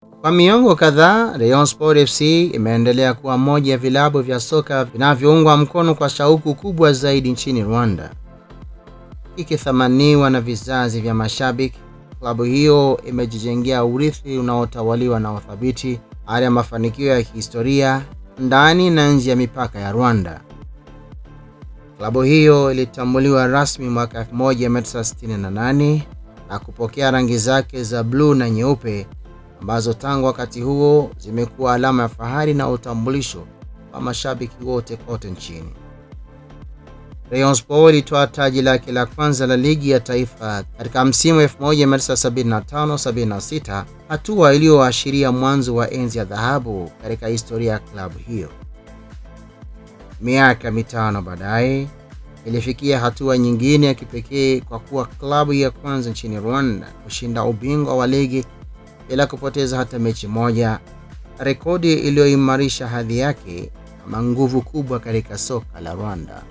Kwa miongo kadhaa, Rayon Sport FC imeendelea kuwa moja ya vilabu vya soka vinavyoungwa mkono kwa shauku kubwa zaidi nchini Rwanda. Ikithaminiwa na vizazi vya mashabiki, klabu hiyo imejijengea urithi unaotawaliwa na uthabiti, hali ya mafanikio ya kihistoria ndani na nje ya mipaka ya Rwanda. Klabu hiyo ilitambuliwa rasmi mwaka 1968 na kupokea rangi zake za blue na nyeupe, ambazo tangu wakati huo zimekuwa alama ya fahari na utambulisho kwa mashabiki wote kote nchini. Rayon Sport ilitoa taji lake la kwanza la ligi ya taifa katika msimu 1975-76, hatua iliyoashiria mwanzo wa enzi ya dhahabu katika historia ya klabu hiyo. Miaka mitano baadaye ilifikia hatua nyingine ya kipekee kwa kuwa klabu ya kwanza nchini Rwanda kushinda ubingwa wa ligi bila kupoteza hata mechi moja, rekodi iliyoimarisha hadhi yake kama nguvu kubwa katika soka la Rwanda.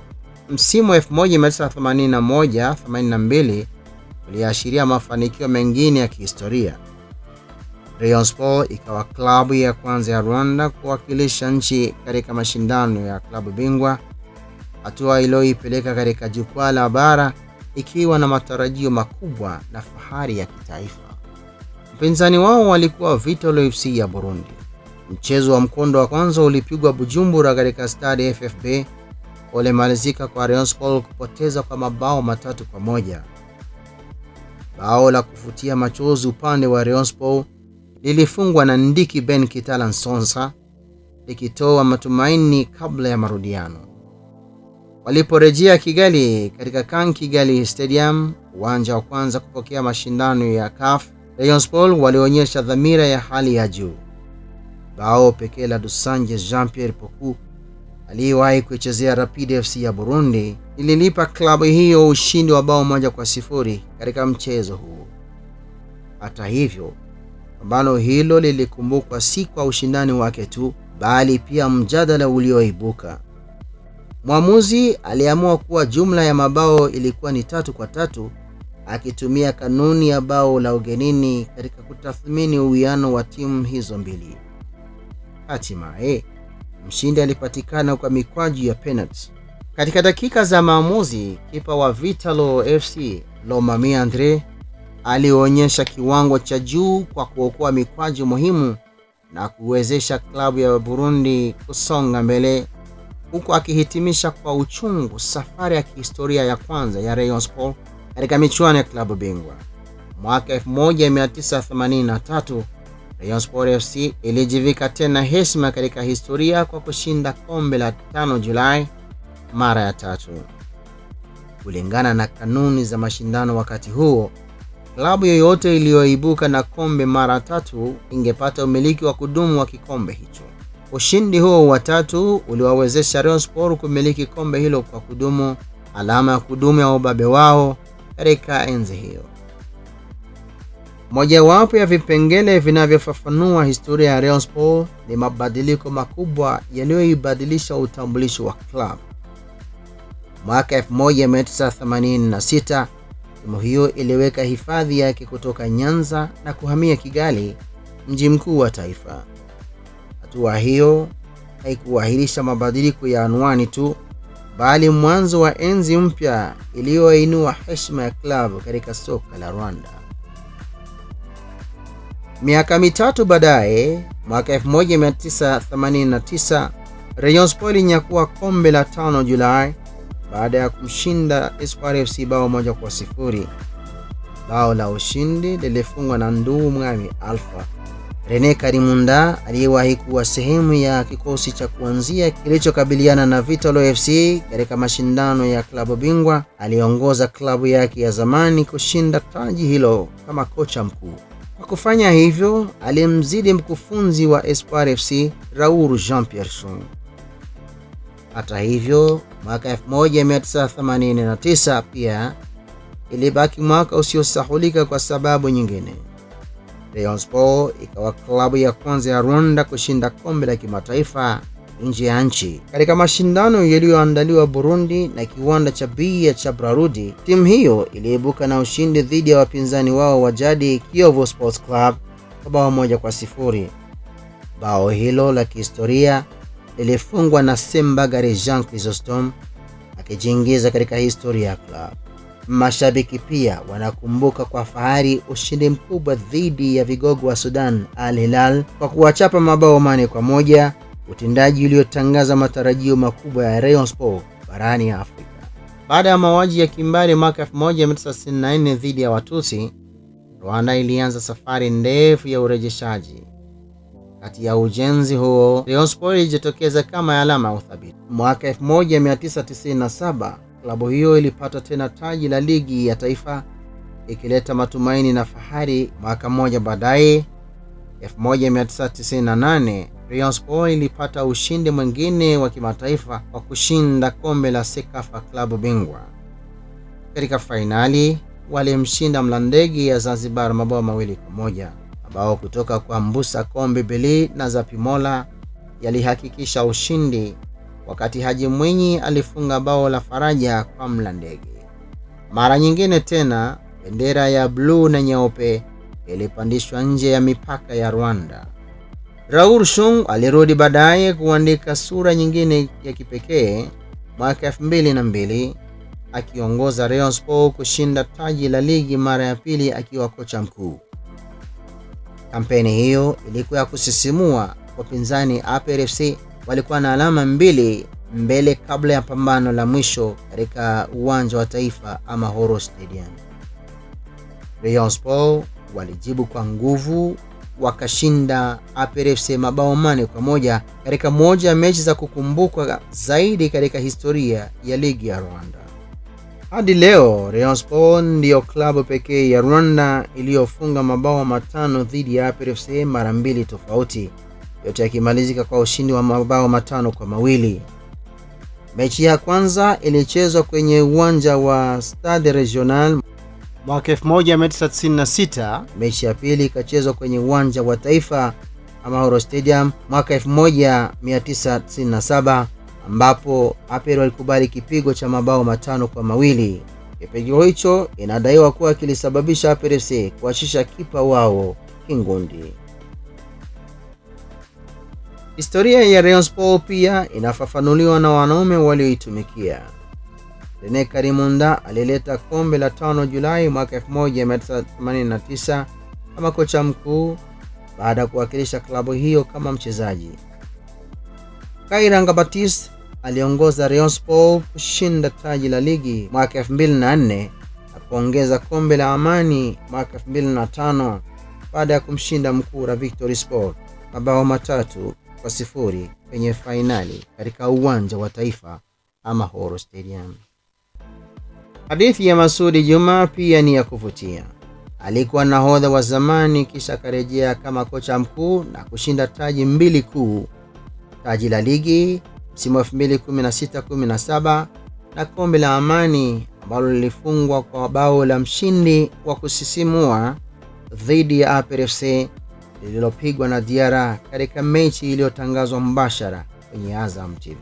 Msimu 1981-82 uliashiria mafanikio mengine ya kihistoria. Rayon Sport ikawa klabu ya kwanza ya Rwanda kuwakilisha nchi katika mashindano ya klabu bingwa, hatua iliyoipeleka katika jukwaa la bara ikiwa na matarajio makubwa na fahari ya kitaifa. Mpinzani wao walikuwa Vital'o FC ya Burundi. Mchezo wa mkondo wa kwanza ulipigwa Bujumbura katika stadi FFB, ulimalizika kwa Rayon Sport kupoteza kwa mabao 3-1. Bao la kufutia machozi upande wa Rayon Sport lilifungwa na Ndiki Ben Kitala Nsonsa, likitoa matumaini kabla ya marudiano. Waliporejea Kigali katika Kan Kigali Stadium, uwanja wa kwanza kupokea mashindano ya CAF, Rayon Sport walionyesha dhamira ya hali ya juu. Bao pekee la Dusange Jean-Pierre Poku, aliyewahi kuichezea Rapid FC ya Burundi, ililipa klabu hiyo ushindi wa bao 1-0 katika mchezo huo. Hata hivyo, pambano hilo lilikumbukwa si kwa ushindani wake tu, bali pia mjadala ulioibuka. Mwamuzi aliamua kuwa jumla ya mabao ilikuwa ni 3-3, akitumia kanuni ya bao la ugenini katika kutathmini uwiano wa timu hizo mbili. Hatimaye, mshindi alipatikana kwa mikwaju ya penalty. Katika dakika za maamuzi, kipa wa Vital'o FC, Lomami Andre, alionyesha kiwango cha juu kwa kuokoa mikwaju muhimu na kuwezesha klabu ya Burundi kusonga mbele, huku akihitimisha kwa uchungu safari ya kihistoria ya kwanza ya Rayon Sport katika michuano ya klabu bingwa. Mwaka 1983, Rayon Sport FC ilijivika tena heshima katika historia kwa kushinda kombe la 5 Julai mara ya 3. Kulingana na kanuni za mashindano wakati huo, klabu yoyote iliyoibuka na kombe mara 3 ingepata umiliki wa kudumu wa kikombe hicho. Ushindi huo wa 3 uliwawezesha Rayon Sport kumiliki kombe hilo kwa kudumu, alama ya kudumu ya ubabe wao katika enzi hiyo. Mojawapo ya vipengele vinavyofafanua historia ya Rayon Sport ni mabadiliko makubwa yaliyoibadilisha utambulisho wa klabu. Mwaka 1986, timu hiyo iliweka hifadhi yake kutoka Nyanza na kuhamia Kigali, mji mkuu wa taifa. Hatua hiyo haikuahirisha mabadiliko ya anwani tu, bali mwanzo wa enzi mpya iliyoinua heshima ya klabu katika soka la Rwanda. Miaka mitatu baadaye, mwaka 1989, Rayon Sport ilinyakua kombe la 5 Julai baada ya kumshinda Espoir FC bao 1-0. Bao la ushindi lilifungwa na Nduu Mwami Alpha. Rene Karimunda, aliyewahi kuwa sehemu ya kikosi cha kuanzia kilichokabiliana na Vital'o FC katika mashindano ya klabu bingwa, aliongoza klabu yake ya zamani kushinda taji hilo kama kocha mkuu. Kwa kufanya hivyo, alimzidi mkufunzi wa Espoir FC, Raoul Jean Pierson. Hata hivyo, mwaka 1989 pia ilibaki mwaka usiosahulika kwa sababu nyingine. Rayon Sport ikawa klabu ya kwanza ya Rwanda kushinda kombe la kimataifa nje ya nchi katika mashindano yaliyoandaliwa Burundi na kiwanda cha bia cha Brarudi. Timu hiyo iliibuka na ushindi dhidi ya wapinzani wao wa jadi Kiyovu Sports Club kwa bao 1-0. Bao hilo la kihistoria lilifungwa na Sembagare Jean Chrysostome, akijiingiza katika historia ya club. Mashabiki pia wanakumbuka kwa fahari ushindi mkubwa dhidi ya vigogo wa Sudan Al Hilal kwa kuwachapa mabao 8-1, utendaji uliotangaza matarajio makubwa ya Rayon Sport barani Afrika. Baada ya mauaji ya kimbari mwaka 1994 dhidi ya Watusi, Rwanda ilianza safari ndefu ya urejeshaji. Kati ya ujenzi huo, Rayon Sport ilijitokeza kama alama ya uthabiti. Mwaka 1997, klabu hiyo ilipata tena taji la ligi ya taifa, ikileta matumaini na fahari. Mwaka mmoja baadaye, 1998, Rayon Sport ilipata ushindi mwingine wa kimataifa kwa kushinda kombe la Sekafa klabu bingwa. Katika fainali, walimshinda Mlandege ya Zanzibar mabao 2-1. Mabao kutoka kwa Mbusa Kombe Beli na Zapimola yalihakikisha ushindi, wakati Haji Mwinyi alifunga bao la faraja kwa Mlandege. Mara nyingine tena, bendera ya bluu na nyeupe ilipandishwa nje ya mipaka ya Rwanda. Raoul Shung alirudi baadaye kuandika sura nyingine ya kipekee mwaka 2002, akiongoza Rayon Sport kushinda taji la ligi mara ya pili akiwa kocha mkuu. Kampeni hiyo ilikuwa ya kusisimua. Wapinzani APR FC walikuwa na alama 2 mbele kabla ya pambano la mwisho katika uwanja wa taifa Amahoro Stadium. Rayon Sport walijibu kwa nguvu, wakashinda APR FC mabao 8-1 katika moja ya mechi za kukumbukwa zaidi katika historia ya ligi ya Rwanda. Hadi leo, Rayon Sport ndiyo klabu pekee ya Rwanda iliyofunga mabao 5 dhidi ya APR FC mara 2 tofauti, yote yakimalizika kwa ushindi wa mabao 5-2. Mechi ya kwanza ilichezwa kwenye uwanja wa Stade Regional mwaka 1996. Mechi ya pili ikachezwa kwenye uwanja wa taifa Amahoro Stadium mwaka 1997, ambapo APR walikubali kipigo cha mabao 5-2. Kipigo hicho inadaiwa kuwa kilisababisha APR FC kuachisha kipa wao Kingundi. Historia ya Rayon Sport pia inafafanuliwa na wanaume walioitumikia. Rene Karimunda alileta kombe la 5 Julai mwaka 1989 kama kocha mkuu baada ya kuwakilisha klabu hiyo kama mchezaji. Kairanga Baptiste aliongoza Rayon Sport kushinda taji la ligi mwaka 2004 na kuongeza kombe la Amani mwaka 2005 baada ya kumshinda Mkura Victory Sport mabao 3-0 kwenye fainali katika uwanja wa taifa Amahoro Stadium. Hadithi ya Masudi Juma pia ni ya kuvutia. Alikuwa nahodha wa zamani kisha karejea kama kocha mkuu na kushinda taji 2 kuu: taji la ligi msimu 2016-17 na kombe la Amani ambalo lilifungwa kwa bao la mshindi wa kusisimua dhidi ya APR FC lililopigwa na Diarra katika mechi iliyotangazwa mbashara kwenye Azam TV.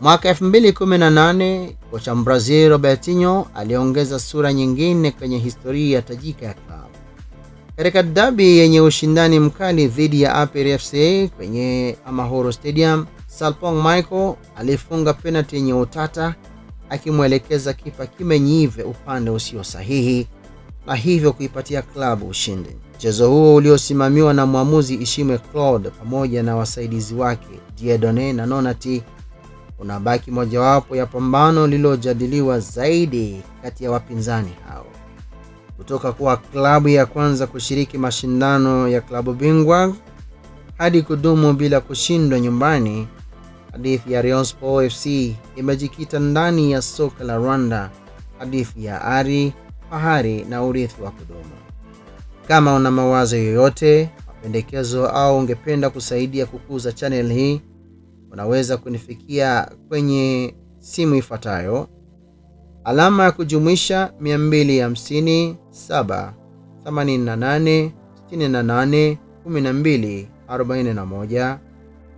Mwaka 2018, kocha Brazil Robertinho aliongeza sura nyingine kwenye historia ya tajika ya klabu. Katika dabi yenye ushindani mkali dhidi ya APR FC kwenye Amahoro Stadium, Salpong Michael alifunga penalty yenye utata, akimwelekeza kipa Kimenyive upande usio sahihi na hivyo kuipatia klabu ushindi. Mchezo huo uliosimamiwa na mwamuzi Ishimwe Claude pamoja na wasaidizi wake Dieudonné na Nonati unabaki mojawapo ya pambano lililojadiliwa zaidi kati ya wapinzani hao. Kutoka kwa klabu ya kwanza kushiriki mashindano ya klabu bingwa hadi kudumu bila kushindwa nyumbani, hadithi ya Rayon Sport FC imejikita ndani ya soka la Rwanda, hadithi ya ari, fahari na urithi wa kudumu. Kama una mawazo yoyote, mapendekezo au ungependa kusaidia kukuza channel hii, unaweza kunifikia kwenye simu ifuatayo: alama ya kujumuisha 250 7 88 68 12 41,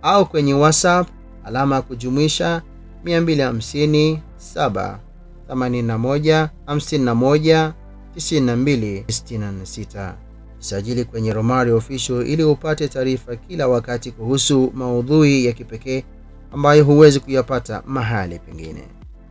au kwenye WhatsApp alama ya kujumuisha 250 7 81 51 92 66. Jisajili kwenye Romario Official ili upate taarifa kila wakati kuhusu maudhui ya kipekee ambayo huwezi kuyapata mahali pengine.